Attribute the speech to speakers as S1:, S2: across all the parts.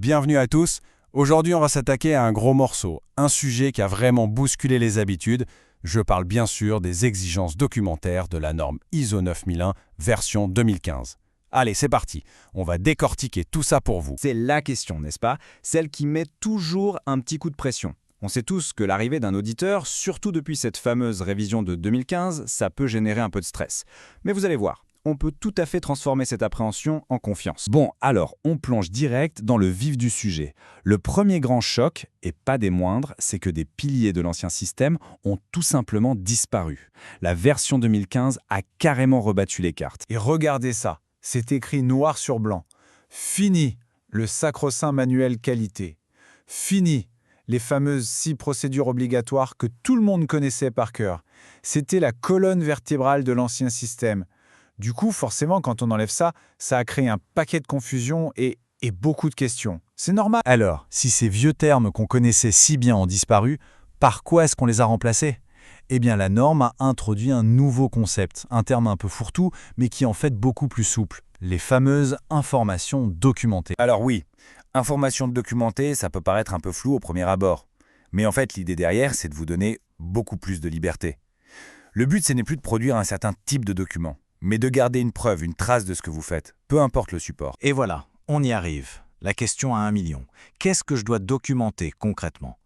S1: bienvenue à tous. Aujourd'hui, on va s'attaquer à un gros morceau, un sujet qui a vraiment bousculé les habitudes. Je parle bien sûr des exigences documentaires de la norme ISO 9001 version 2015. Allez, c'est parti. On va décortiquer tout ça pour vous.
S2: C'est la question, n'est-ce pas? Celle qui met toujours un petit coup de pression. On sait tous que l'arrivée d'un auditeur, surtout depuis cette fameuse révision de 2015, ça peut générer un peu de stress. Mais vous allez voir, on peut tout à fait transformer cette appréhension en confiance. Bon, alors, on plonge direct dans le vif du sujet. Le premier grand choc, et pas des moindres, c'est que des piliers de l'ancien système ont tout simplement disparu. La version 2015 a carrément rebattu les cartes.
S3: Et regardez ça, c'est écrit noir sur blanc. Fini le sacro-saint manuel qualité. Fini les fameuses 6 procédures obligatoires que tout le monde connaissait par cœur. C'était la colonne vertébrale de l'ancien système. Du coup, forcément, quand on enlève ça, ça a créé un paquet de confusion et beaucoup de questions. C'est normal.
S4: Alors, si ces vieux termes qu'on connaissait si bien ont disparu, par quoi est-ce qu'on les a remplacés? Eh bien, la norme a introduit un nouveau concept, un terme un peu fourre-tout, mais qui est en fait beaucoup plus souple. Les fameuses informations documentées.
S2: Alors oui, information documentée, ça peut paraître un peu flou au premier abord. Mais en fait, l'idée derrière, c'est de vous donner beaucoup plus de liberté. Le but, ce n'est plus de produire un certain type de document, mais de garder une preuve, une trace de ce que vous faites, peu importe le support.
S4: Et voilà, on y arrive. La question à 1 million. Qu'est-ce que je dois documenter concrètement?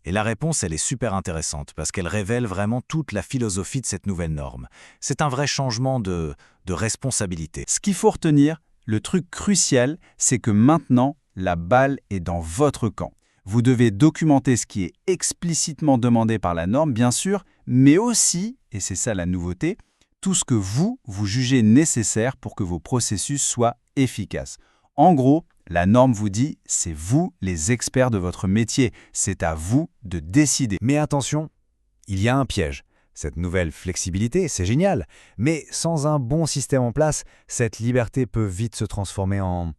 S4: Et la réponse, elle est super intéressante parce qu'elle révèle vraiment toute la philosophie de cette nouvelle norme. C'est un vrai changement de responsabilité.
S3: Ce qu'il faut retenir, le truc crucial, c'est que maintenant, la balle est dans votre camp. Vous devez documenter ce qui est explicitement demandé par la norme, bien sûr, mais aussi, et c'est ça la nouveauté, tout ce que vous jugez nécessaire pour que vos processus soient efficaces. En gros, la norme vous dit, c'est vous les experts de votre métier, c'est à vous de décider.
S2: Mais attention, il y a un piège. Cette nouvelle flexibilité, c'est génial, mais sans un bon système en place, cette liberté peut vite se transformer en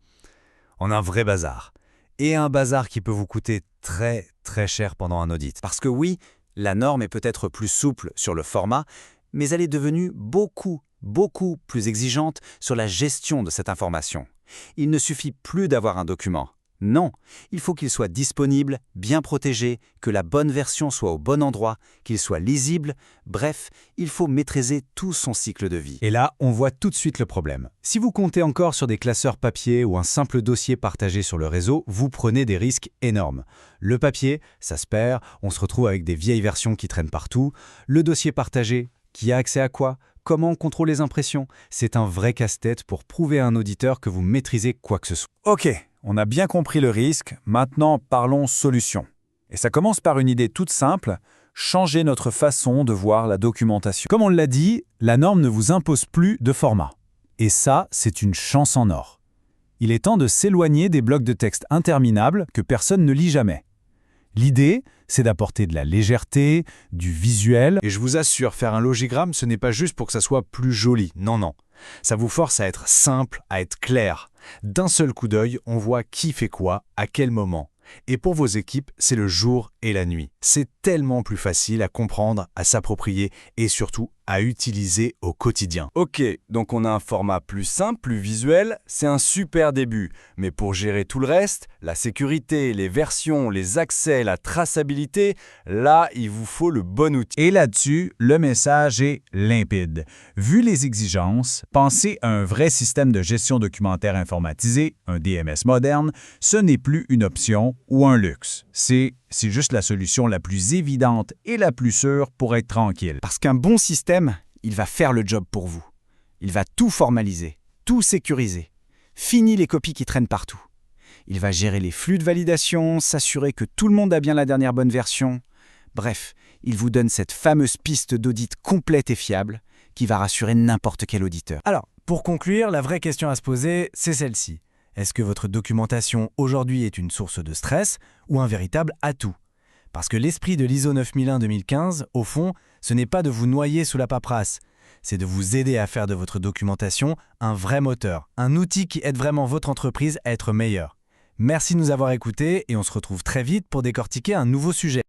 S2: un vrai bazar. Et un bazar qui peut vous coûter très très cher pendant un audit. Parce que oui, la norme est peut-être plus souple sur le format, mais elle est devenue beaucoup plus exigeante sur la gestion de cette information. Il ne suffit plus d'avoir un document. Non, il faut qu'il soit disponible, bien protégé, que la bonne version soit au bon endroit, qu'il soit lisible, bref, il faut maîtriser tout son cycle de vie.
S3: Et là, on voit tout de suite le problème. Si vous comptez encore sur des classeurs papier ou un simple dossier partagé sur le réseau, vous prenez des risques énormes. Le papier, ça se perd, on se retrouve avec des vieilles versions qui traînent partout. Le dossier partagé, qui a accès à quoi? Comment on contrôle les impressions? C'est un vrai casse-tête pour prouver à un auditeur que vous maîtrisez quoi que ce soit. Ok, on a bien compris le risque, maintenant parlons solution. Et ça commence par une idée toute simple, changer notre façon de voir la documentation. Comme on l'a dit, la norme ne vous impose plus de format. Et ça, c'est une chance en or. Il est temps de s'éloigner des blocs de texte interminables que personne ne lit jamais. L'idée, c'est d'apporter de la légèreté, du visuel. Et je vous assure, faire un logigramme, ce n'est pas juste pour que ça soit plus joli. Non, non. Ça vous force à être simple, à être clair. D'un seul coup d'œil, on voit qui fait quoi, à quel moment. Et pour vos équipes, c'est le jour et la nuit. C'est tellement plus facile à comprendre, à s'approprier et surtout à utiliser au quotidien.
S2: Ok, donc on a un format plus simple, plus visuel, c'est un super début. Mais pour gérer tout le reste, la sécurité, les versions, les accès, la traçabilité, là, il vous faut le bon outil.
S3: Et là-dessus, le message est limpide. Vu les exigences, pensez à un vrai système de gestion documentaire informatisé, un DMS moderne, ce n'est plus une option ou un luxe. C'est juste la solution la plus évidente et la plus sûre pour être tranquille.
S2: Parce qu'un bon système, il va faire le job pour vous. Il va tout formaliser, tout sécuriser. Fini les copies qui traînent partout. Il va gérer les flux de validation, s'assurer que tout le monde a bien la dernière bonne version. Bref, il vous donne cette fameuse piste d'audit complète et fiable qui va rassurer n'importe quel auditeur.
S5: Alors, pour conclure, la vraie question à se poser, c'est celle-ci. Est-ce que votre documentation aujourd'hui est une source de stress ou un véritable atout? Parce que l'esprit de l'ISO 9001-2015, au fond, ce n'est pas de vous noyer sous la paperasse, c'est de vous aider à faire de votre documentation un vrai moteur, un outil qui aide vraiment votre entreprise à être meilleure. Merci de nous avoir écoutés et on se retrouve très vite pour décortiquer un nouveau sujet.